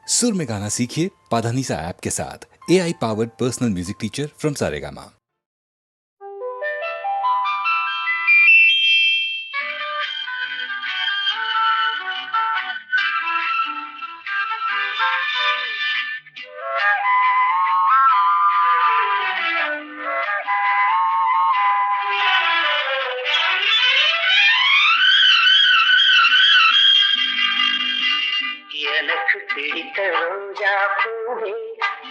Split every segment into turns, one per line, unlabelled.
सुर में गाना सीखिए पाधानीसा ऐप के साथ। AI powered personal music teacher from Saregama.
எனக்கு பிடித்த ரோஜா பூவே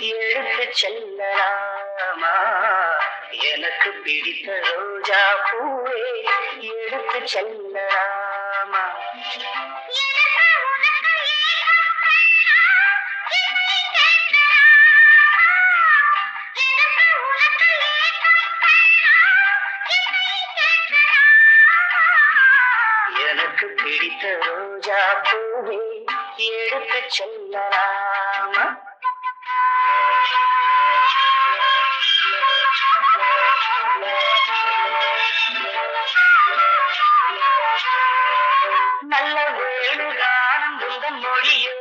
எடுத்து செல்லலாமா? எனக்கு பிடித்த ரோஜா பூவே எடுத்து செல்லலாமா? எனக்கு பிடித்த ரோஜா பூவே எடுத்து செல்லலாமா? நல்ல வேணுகானம் உங்கள் மொழியோ,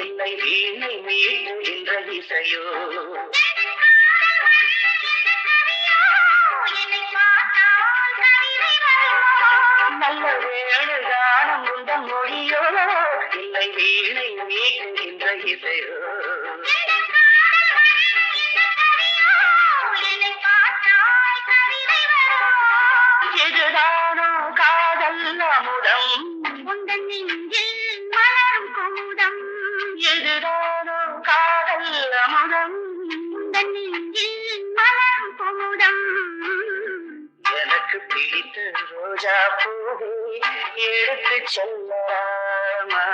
இல்லை வீணை மீட்டுகின்ற இசையோ? நல்ல வேணுகானம் உங்கள் மொழியோ, இல்லை வீணை மீட்டுகின்ற இசையோ? எதுதானோ காதல் அமுதம் உந்தன் நெஞ்சில் மலரும் குமுதம்? எதுதானோ காதல் அமுதம் உந்தன் நெஞ்சில் மலரும் குமுதம்? எனக்கு பிடித்த ரோஜா பூவே எடுத்து செல்லலாமா?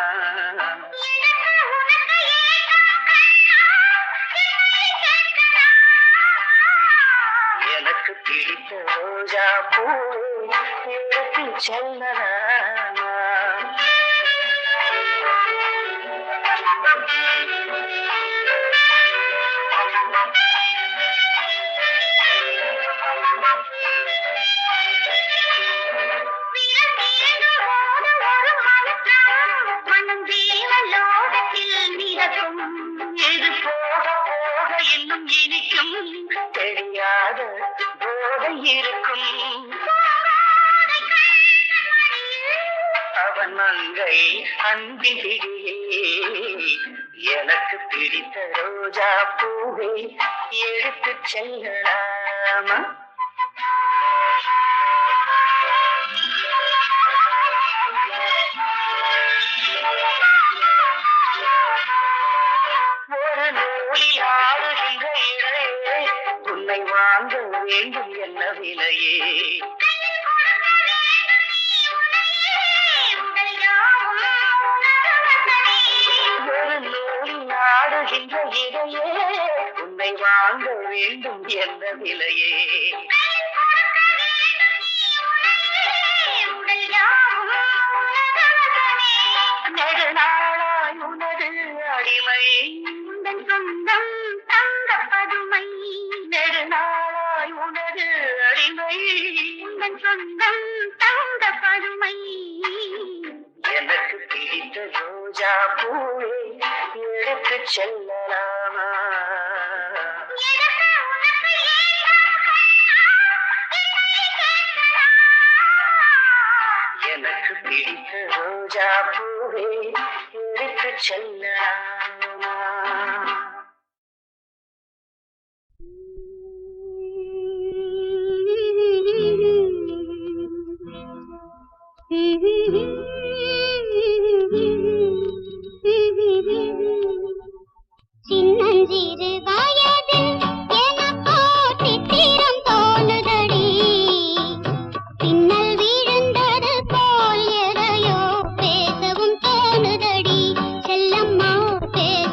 எனக்கு பிடித்த ரோஜா பூவே எடுத்து செல்லலாமா? இது போக போக இன்னும் இனிக்கும், தெரியாத போதை இருக்கும். அவன் மங்கை அன்பின் பிடியே, எனக்கு பிடித்த ரோஜா பூவை எடுத்து செல்லலாமா? ஒரு நூலில் ஆடுகின்ற இடையே உன்னை வாங்க வேண்டும் என்ன விலையே? ஒரு நூலில் ஆடுகின்ற இடையே உன்னை வாங்க வேண்டும் என்ன விலையே? நெடுநாளாய் உனது அடிமை உந்தன் சொந்தம் தங்க பதுமை. நெடுநாளாய் உனது அடிமை உந்தன் சொந்தம் தங்க பதுமை. எனக்கு பிடித்த ரோஜா பூவே எடுத்து செல்லலாமா? எனக்கு பிடித்த ரோஜா பூவே எடுத்து செல்லலாமா?
சின்னஞ்சிறு வயதில் எனக்கோ சித்திரம் தோணுதடி, பின்னல் விழுந்தது போல் எதையோ பேசவும் தோணுதடி. செல்லம்மா பேச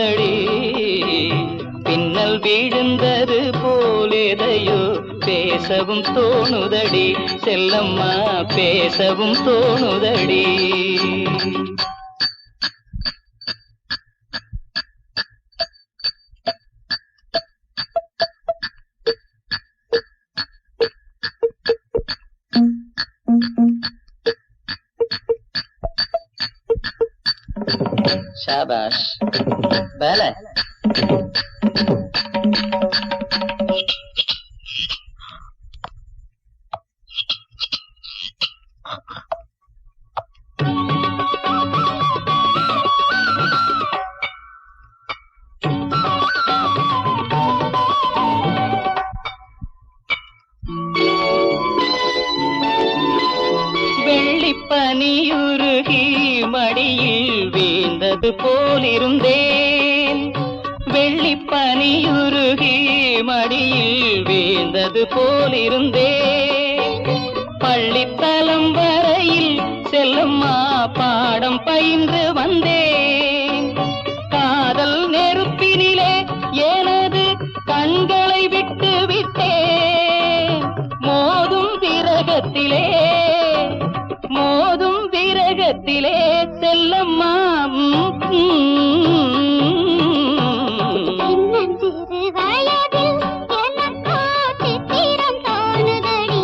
தோணுதடி பின்னல் விழுந்தது போலேதையோ பேசவும் தோணுதடி செல்லம்மா பேசவும் தோணுதடி शाबाश बेला வெள்ளிப்பனியுருகி மடியில் வீழ்ந்தது போலிருந்தேன் வெள்ளிப்பனியுருகி மடியில் வீழ்ந்தது போலிருந்தேன் பள்ளித்தலம் வரையில் செல்லம்மா பாடம் பயின்று வந்தேன் காதல் நெருப்பினிலே எனது கண்களை விட்டு விட்டேன் மோதும் விரகத்திலே செல்லம்மா
சின்னஞ்சிறு வயதில் எனக்கோ சித்திரம் தோணுதடி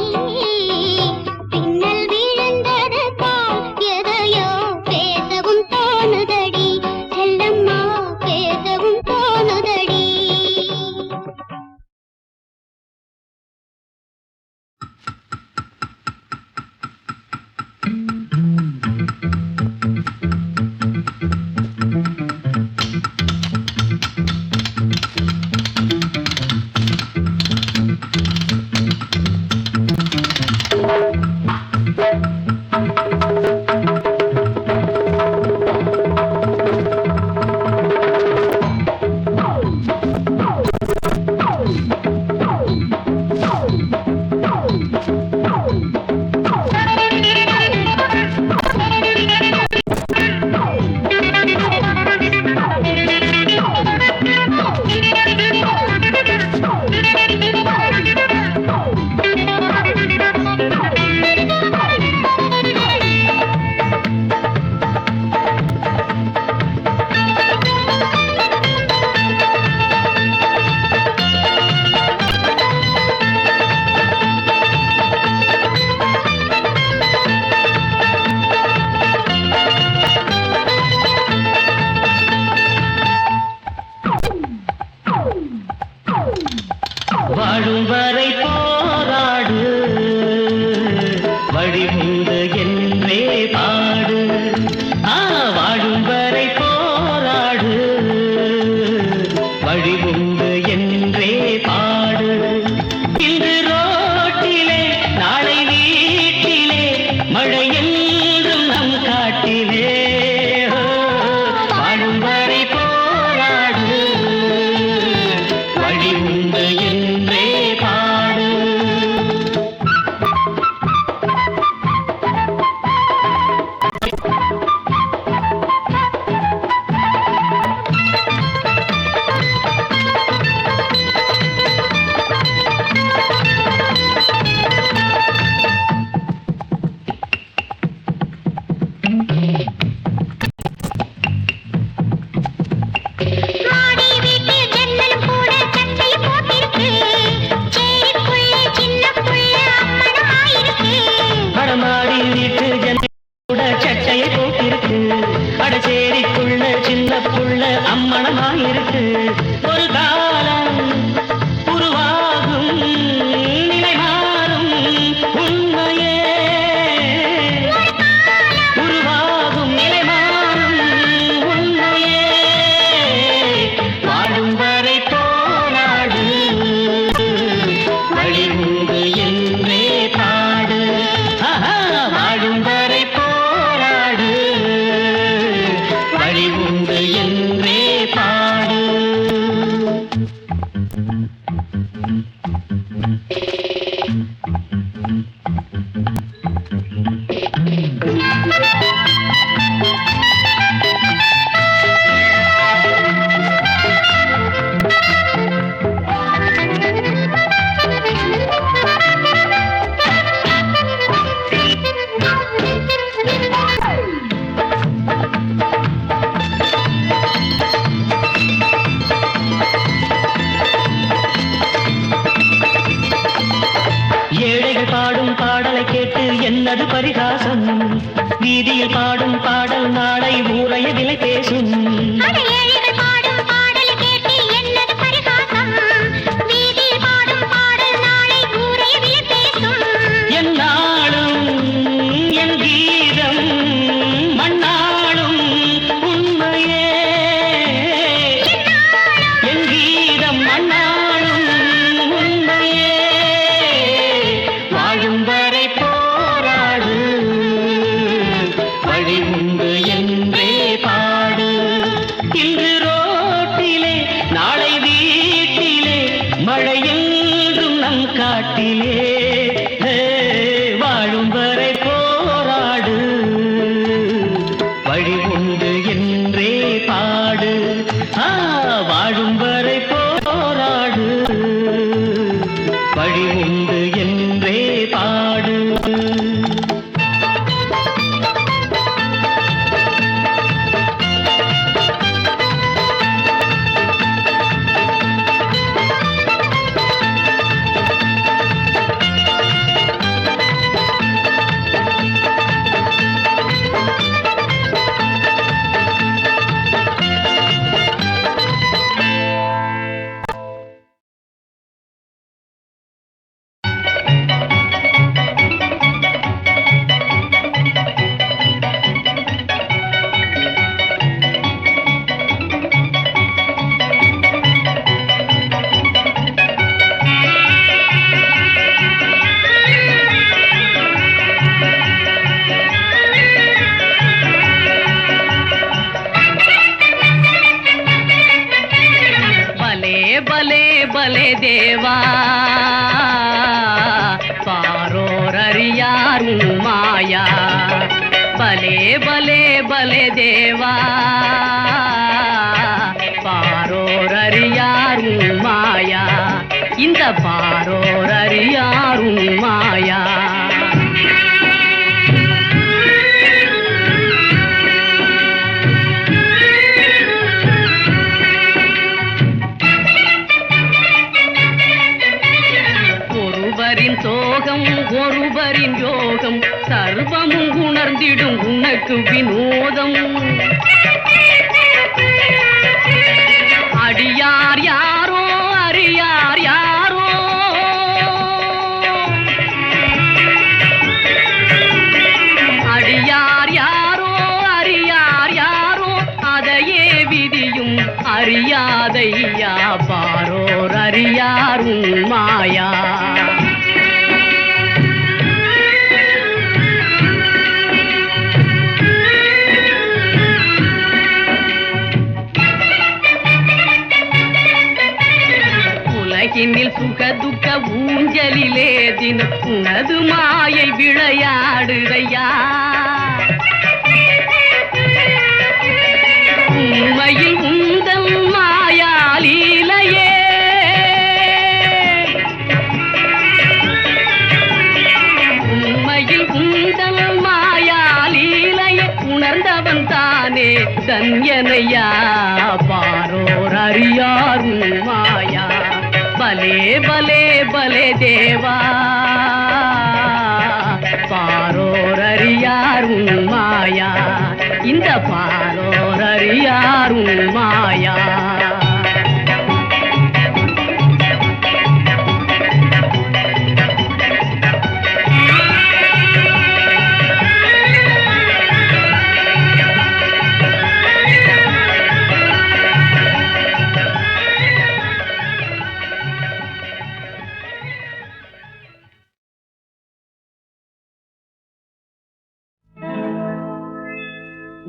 பின்னல் விழுந்தது போல் எதையோ பேசவும் தோணுதடி செல்லம்மா பேசவும் தோணுதடி
வாழும் வரை போராடு வழிமுண்டு என்றே பாடு வாழும் வரை போராடு வழிமுண்டு என்றே பாடு இன்று ரோட்டிலே நாளை வீட்டிலே மழை என்றும் நம் காட்டிலே வாழும் வரை போராடு வழி உண்டு என்றே பாடு
மாடி வீட்டு ஜன்னலும் கூட சட்டையை போட்டிருக்கு சேரிக்குள்ளே சின்ன புள்ள அம்மனமாயிருக்கு
வடமாடி வீட்டு ஜன்னல் கூட சட்டையை போட்டிருக்கு அடச்சேரிக்குள்ள சின்ன புள்ள அம்மணமாயிருக்கு ஒரு காலம் உருவாகும் நிலை மாறும் உண்மையே உருவாகும் நிலை மாறும் உண்மையே வாழும் வரை போராடு வழி உண்டு என்றே பாடு வாழும் வரை போராடு வழி உண்டு என்றே பாடு என்னது பரிகாசம் வீதியில் பாடும் பாடல் நாளை ஊரைய விலை பேசும்
அட ஏழைகள் பாடும் பாடல் கேட்டு என்னது பரிகாசம் வீதியில் பாடும் பாடல் நாளை ஊரைய விலை பேசும்
என் நாளும் என் கீதம் மண்ணாளும் உண்மையே என் கீதம் மண்ணாளும் உண்மையே வாழும் வரை போராடு வழி உண்டு என்றே பாடு இன்று ரோட்டிலே நாளை வீட்டிலே மழை என்றும் நம் காட்டிலே வாழும் வரை போராடு வழி உண்டு என்றே பாடு வாழும் வரை போராடு வழி உண்டு என்றே பாடு பலே பலே தேவா பாரோர் அறியார் மாயா பலே பலே பலே தேவா பாரோர் அறியார் மாயா இந்த பாரோர் அறியார் மாயா சோகம் ஒருவரின் யோகம் சர்வமும் உணர்ந்திடும் உனக்கு வினோதம் அடியார் யாரோ அறியார் யாரோ அடியார் யாரோ அறியார் யாரோ அதையே விதியும் அறியாதையா பாரோர் அறியார் மாயா உலகினில் சுக துக்க ஊஞ்சலிலே தினம் உனது மாயை விளையாடுதையா உண்மையில் உந்தன் மாயாலீலையே உண்மையில் உந்தன் மாயாலீலையே உணர்ந்தவன் தானே தன்யனையா பாரோர் அறியார் மாயா பலே பலே பலே தேவா பாரோர் அறியார் மாயா இந்த பாரோர் அறியார் மாயா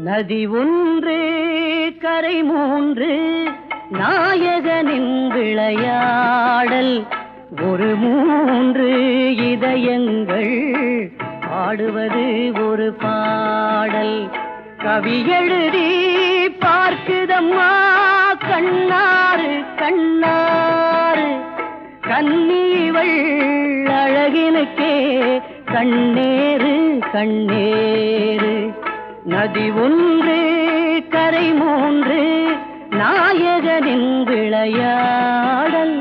நதி ஒன்று கரை மூன்று நாயகனின் விளையாடல் ஒரு மூன்று இதயங்கள் பாடுவது ஒரு பாடல் கவி எழுதி பார்க்குதம்மா கண்ணாறு கண்ணாறு கண்ணீவள் அழகினுக்கே கண்ணேறு கண்ணேறு நதி ஒன்று கரை மூன்று நாயகனின் விளையாடல்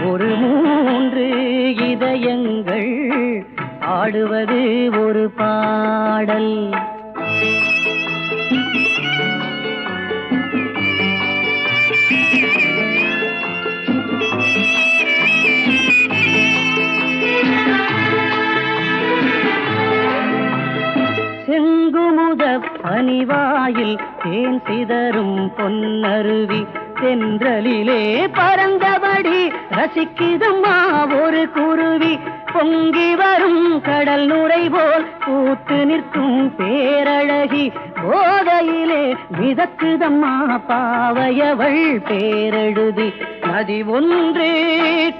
ஒரு மூன்று இதயங்கள் ஆடு பாடுவது ஒரு பாடல். செங்குமுத பனிவாயில் தேன் சிதறும் பொன்னருவி தென்றலிலே பறந்தபடி ரசிக்குதம்மா ஒரு குருவி. பொங்கி வரும் கடல் நுரை போல் பூத்து நிற்கும் பேரழகி போதையிலே மிதக்குதம்மா பாவையவள் பேரெழுதி. நதி ஒன்று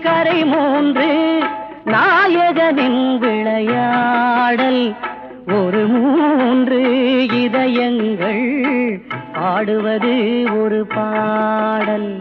கரை மூன்று நாயகனின் விளையாடல். ஒரு மூன்று இதயங்கள் பாடுவது ஒரு பாடல்.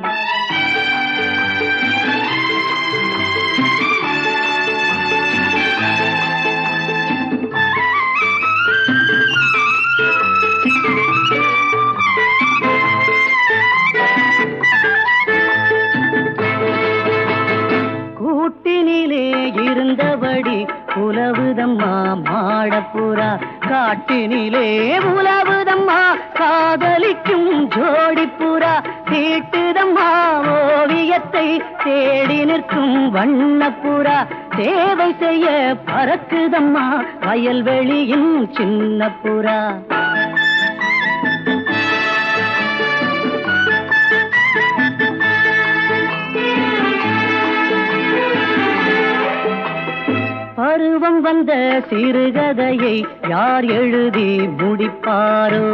கூட்டினிலே இருந்தபடி உலவுதம்மா மாடப்புறா. காட்டினிலே உலவுதம்மா காதலிக்கும் ஜோடிப்புறா. தீட்டுதம்மா ஓவியத்தை தேடி நிற்கும் வண்ணப்புறா. சேவை செய்ய பறக்குதம்மா வயல்வெளியின் சின்னப்புறா. பருவம் வந்த சிறுகதையை யார் எழுதி முடிப்பாரோ?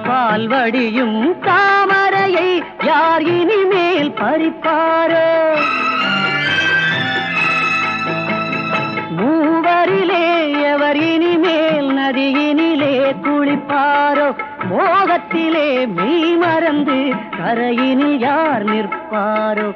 பால்வடியும் தாமரையை யார் இனிமேல் பறிப்பாரோ? மூவரிலே எவர் இனிமேல் நதியினிலே குளிப்பாரோ? மோகத்திலே மெய் மறந்து கரையினில் யார் நிற்பாரோ?